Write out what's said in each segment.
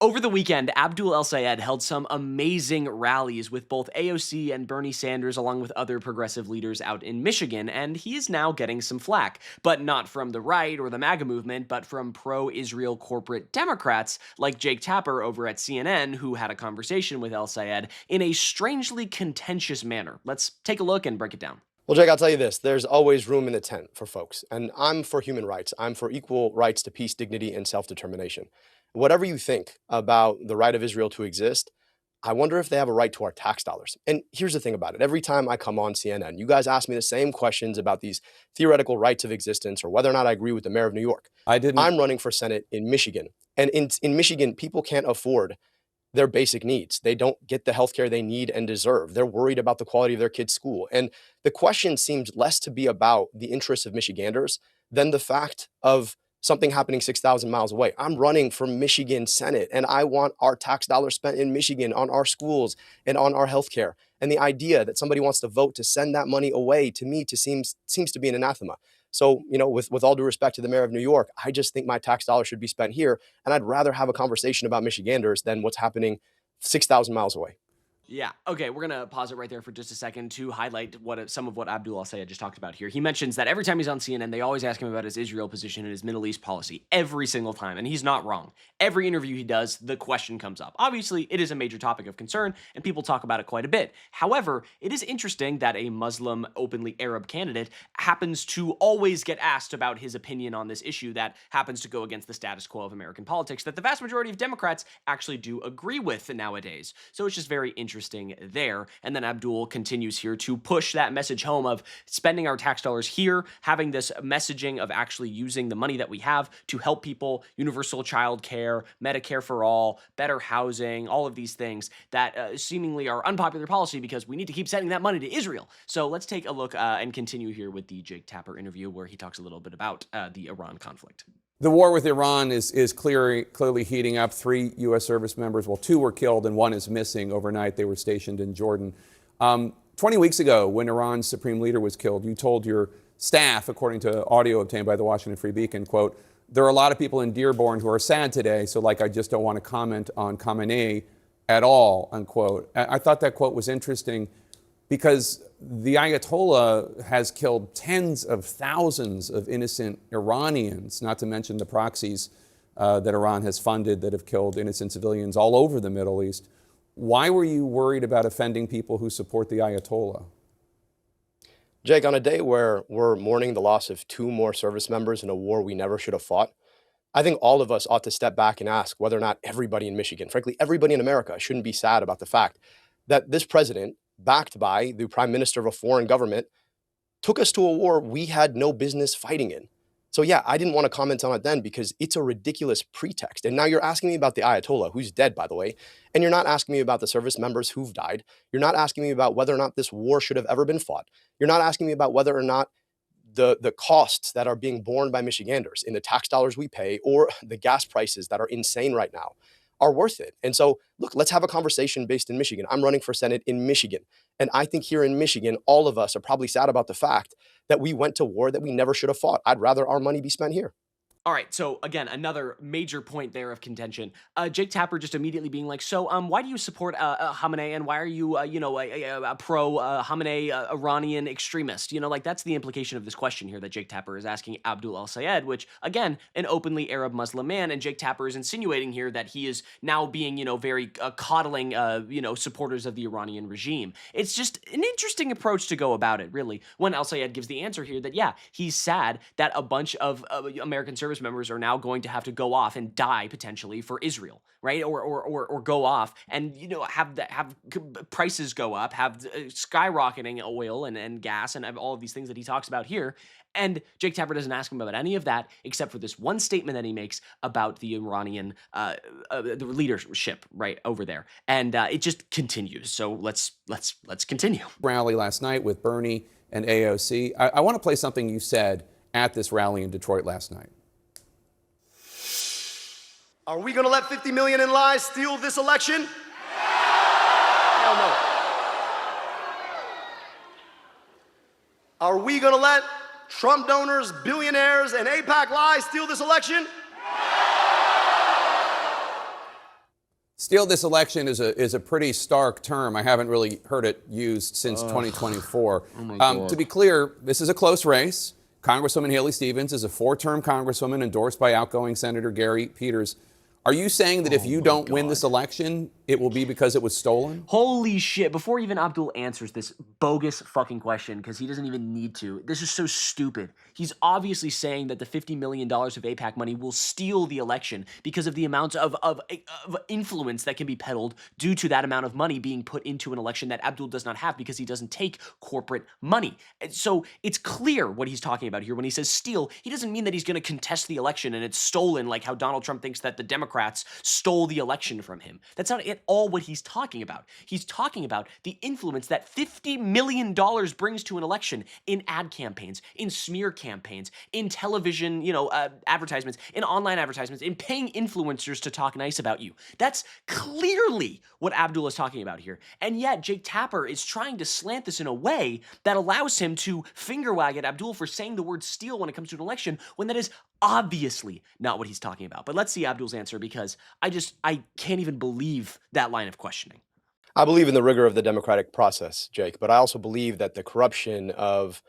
Over the weekend, Abdul El-Sayed held some amazing rallies with both AOC and Bernie Sanders, along with other progressive leaders out in Michigan, and he is now getting some flack. But not from the right or the MAGA movement, but from pro-Israel corporate Democrats like Jake Tapper over at CNN, who had a conversation with El-Sayed in a strangely contentious manner. Let's take a look and break it down. Well, Jake, I'll tell you this. There's always room in the tent for folks. And I'm for human rights. I'm for equal rights to peace, dignity, and self-determination. Whatever you think about the right of Israel to exist, I wonder if they have a right to our tax dollars. And here's the thing about it. Every time I come on CNN, you guys ask me the same questions about these theoretical rights of existence or whether or not I agree with the mayor of New York. I'm running for Senate in Michigan. And in Michigan, people can't afford their basic needs. They don't get the healthcare they need and deserve. They're worried about the quality of their kids' school. And the question seems less to be about the interests of Michiganders than the fact of something happening 6,000 miles away. I'm running for Michigan Senate, and I want our tax dollars spent in Michigan on our schools and on our healthcare. And the idea that somebody wants to vote to send that money away, to me, seems to be an anathema. So, with all due respect to the mayor of New York, I just think my tax dollars should be spent here. And I'd rather have a conversation about Michiganders than what's happening 6,000 miles away. Yeah. Okay. We're going to pause it right there for just a second to highlight some of what Abdul El-Sayed just talked about here. He mentions that every time he's on CNN, they always ask him about his Israel position and his Middle East policy every single time. And he's not wrong. Every interview he does, the question comes up. Obviously, it is a major topic of concern and people talk about it quite a bit. However, it is interesting that a Muslim, openly Arab candidate happens to always get asked about his opinion on this issue that happens to go against the status quo of American politics that the vast majority of Democrats actually do agree with nowadays. So it's just very interesting there. And then Abdul continues here to push that message home of spending our tax dollars here, having this messaging of actually using the money that we have to help people, universal child care, Medicare for all, better housing, all of these things that seemingly are unpopular policy because we need to keep sending that money to Israel. So let's take a look and continue here with the Jake Tapper interview where he talks a little bit about the Iran conflict. The war with Iran is clearly heating up. 3 U.S. service members, well, 2 were killed and 1 is missing overnight. They were stationed in Jordan. 20 weeks ago, when Iran's supreme leader was killed, you told your staff, according to audio obtained by the Washington Free Beacon, quote, "There are a lot of people in Dearborn who are sad today, so I just don't want to comment on Khamenei at all," unquote. I thought that quote was interesting because the Ayatollah has killed tens of thousands of innocent Iranians, not to mention the proxies that Iran has funded that have killed innocent civilians all over the Middle East. Why were you worried about offending people who support the Ayatollah? Jake, on a day where we're mourning the loss of 2 more service members in a war we never should have fought, I think all of us ought to step back and ask whether or not everybody in Michigan, frankly, everybody in America, shouldn't be sad about the fact that this president, backed by the prime minister of a foreign government, took us to a war we had no business fighting in. So yeah, I didn't want to comment on it then because it's a ridiculous pretext. And now you're asking me about the Ayatollah, who's dead, by the way, and you're not asking me about the service members who've died. You're not asking me about whether or not this war should have ever been fought. You're not asking me about whether or not the costs that are being borne by Michiganders in the tax dollars we pay or the gas prices that are insane right now are worth it. And so, look, let's have a conversation based in Michigan. I'm running for Senate in Michigan. And I think here in Michigan, all of us are probably sad about the fact that we went to war that we never should have fought. I'd rather our money be spent here. All right, so again, another major point there of contention. Jake Tapper just immediately being like, so why do you support Khamenei and why are you, a pro-Khamenei Iranian extremist? That's the implication of this question here that Jake Tapper is asking Abdul El-Sayed, which, again, an openly Arab Muslim man, and Jake Tapper is insinuating here that he is now being, very coddling, supporters of the Iranian regime. It's just an interesting approach to go about it, really, when El-Sayed gives the answer here that, yeah, he's sad that a bunch of American service members are now going to have to go off and die potentially for Israel, right? Or go off and have prices go up, have skyrocketing oil and gas and all of these things that he talks about here. And Jake Tapper doesn't ask him about any of that except for this one statement that he makes about the Iranian the leadership right over there, and it just continues. So let's continue. Rally last night with Bernie and AOC. I want to play something you said at this rally in Detroit last night. Are we going to let 50 million in lies steal this election? Hell no. Are we going to let Trump donors, billionaires, and AIPAC lies steal this election? Steal this election is a pretty stark term. I haven't really heard it used since 2024. Oh my God. To be clear, this is a close race. Congresswoman Haley Stevens is a 4-term congresswoman endorsed by outgoing Senator Gary Peters. Are you saying that if you don't win this election, it will be because it was stolen? Holy shit. Before even Abdul answers this bogus fucking question, because he doesn't even need to, this is so stupid. He's obviously saying that the $50 million of AIPAC money will steal the election because of the amount of influence that can be peddled due to that amount of money being put into an election that Abdul does not have because he doesn't take corporate money. And so it's clear what he's talking about here. When he says steal, he doesn't mean that he's going to contest the election and it's stolen like how Donald Trump thinks that the Democrats stole the election from him. That's not at all what he's talking about. He's talking about the influence that $50 million brings to an election in ad campaigns, in smear campaigns, in television, advertisements, in online advertisements, in paying influencers to talk nice about you. That's clearly what Abdul is talking about here. And yet Jake Tapper is trying to slant this in a way that allows him to finger wag at Abdul for saying the word steal when it comes to an election, when that is obviously not what he's talking about. But let's see Abdul's answer, because I can't even believe that line of questioning. I believe in the rigor of the democratic process, Jake, but I also believe that the corruption of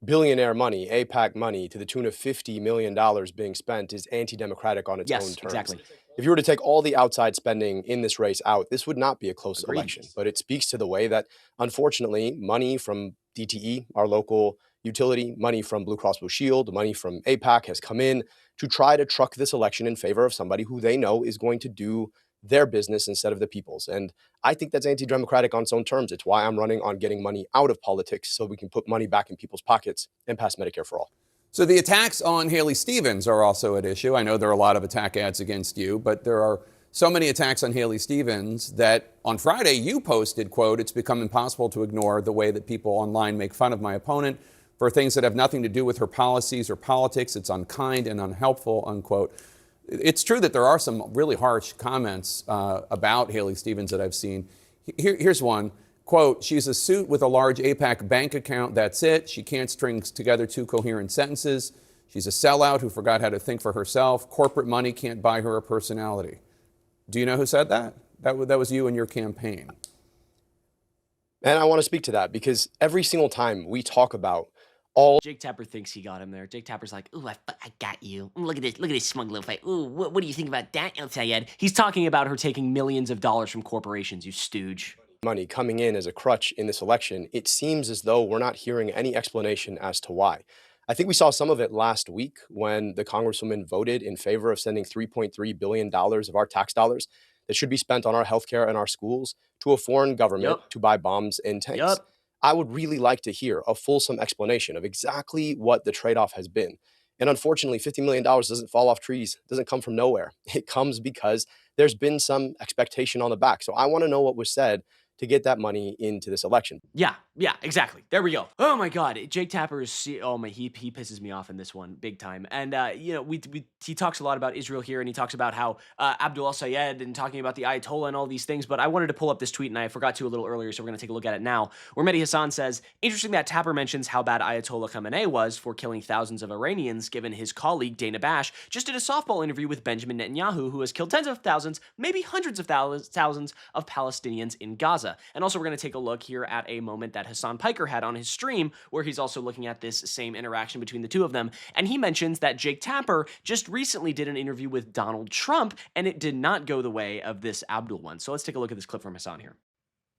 billionaire money, AIPAC money, to the tune of $50 million being spent is anti-democratic on its own terms. Exactly. If you were to take all the outside spending in this race out, this would not be a close Agreed. election. But it speaks to the way that, unfortunately, money from DTE, our local utility, money from Blue Cross Blue Shield, money from AIPAC has come in to try to truck this election in favor of somebody who they know is going to do their business instead of the people's. And I think that's anti-democratic on its own terms. It's why I'm running on getting money out of politics so we can put money back in people's pockets and pass Medicare for all. So the attacks on Haley Stevens are also at issue. I know there are a lot of attack ads against you, but there are so many attacks on Haley Stevens that on Friday you posted, quote, "It's become impossible to ignore the way that people online make fun of my opponent for things that have nothing to do with her policies or politics. It's unkind and unhelpful," unquote. It's true that there are some really harsh comments about Haley Stevens that I've seen. Here's one. Quote, "She's a suit with a large AIPAC bank account. That's it. She can't string together 2 coherent sentences. She's a sellout who forgot how to think for herself. Corporate money can't buy her a personality." Do you know who said that? That was you in your campaign. And I want to speak to that because every single time we talk about Jake Tapper thinks he got him there. Jake Tapper's like, "Ooh, I got you. Look at this smug little fight. Ooh, what do you think about that, El-Sayed?" He's talking about her taking millions of dollars from corporations, you stooge. money coming in as a crutch in this election, it seems as though we're not hearing any explanation as to why. I think we saw some of it last week when the Congresswoman voted in favor of sending $3.3 billion of our tax dollars that should be spent on our healthcare and our schools to a foreign government to buy bombs and tanks. I would really like to hear a fulsome explanation of exactly what the trade-off has been. And unfortunately, $50 million doesn't fall off trees, doesn't come from nowhere. It comes because there's been some expectation on the back. So I want to know what was said to get that money into this election. Yeah, exactly. There we go. Oh my God, Jake Tapper is he pisses me off in this one big time. And he talks a lot about Israel here, and he talks about how Abdul El-Sayed and talking about the Ayatollah and all these things. But I wanted to pull up this tweet, and I forgot to a little earlier, so we're going to take a look at it now. Where Mehdi Hassan says, "Interesting that Tapper mentions how bad Ayatollah Khamenei was for killing thousands of Iranians, given his colleague Dana Bash just did a softball interview with Benjamin Netanyahu, who has killed tens of thousands, maybe hundreds of thousands of Palestinians in Gaza." And also, we're going to take a look here at a moment that Hassan Piker had on his stream, where he's also looking at this same interaction between the two of them. And he mentions that Jake Tapper just recently did an interview with Donald Trump, and it did not go the way of this Abdul one. So let's take a look at this clip from Hassan here.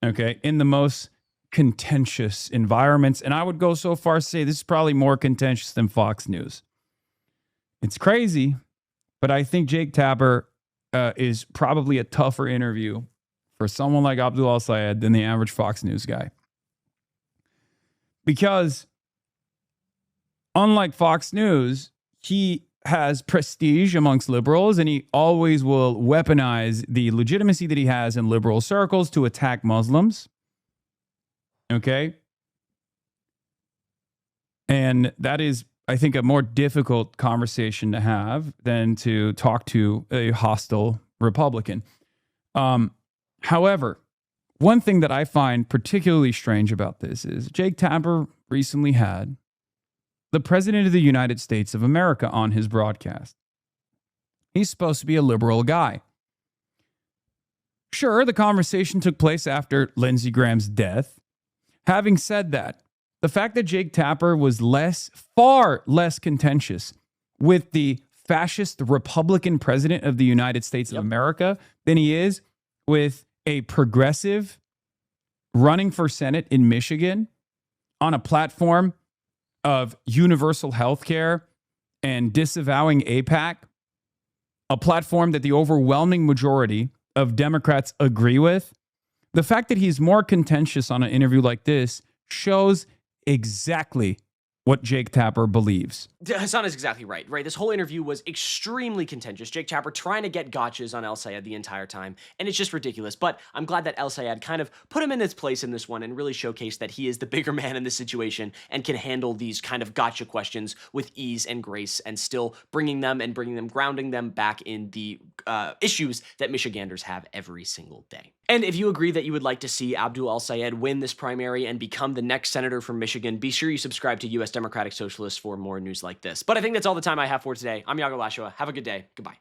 Okay, in the most contentious environments, and I would go so far as to say this is probably more contentious than Fox News. It's crazy, but I think Jake Tapper is probably a tougher interview for someone like Abdul El-Sayed than the average Fox News guy. Because unlike Fox News, he has prestige amongst liberals, and he always will weaponize the legitimacy that he has in liberal circles to attack Muslims. Okay? And that is, I think, a more difficult conversation to have than to talk to a hostile Republican. However, one thing that I find particularly strange about this is Jake Tapper recently had the President of the United States of America on his broadcast. He's supposed to be a liberal guy. Sure, the conversation took place after Lindsey Graham's death. Having said that, the fact that Jake Tapper was far less contentious with the fascist Republican president of the United States of America than he is with a progressive running for Senate in Michigan on a platform of universal health care and disavowing AIPAC, a platform that the overwhelming majority of Democrats agree with. The fact that he's more contentious on an interview like this shows exactly what Jake Tapper believes. Hassan is exactly right, This whole interview was extremely contentious. Jake Tapper trying to get gotchas on El-Sayed the entire time, and it's just ridiculous. But I'm glad that El-Sayed kind of put him in his place in this one and really showcased that he is the bigger man in this situation and can handle these kind of gotcha questions with ease and grace and still grounding them back in the issues that Michiganders have every single day. And if you agree that you would like to see Abdul El-Sayed win this primary and become the next senator from Michigan, be sure you subscribe to US Democratic Socialists for more news like this. But I think that's all the time I have for today. I'm Iago Lashua. Have a good day. Goodbye.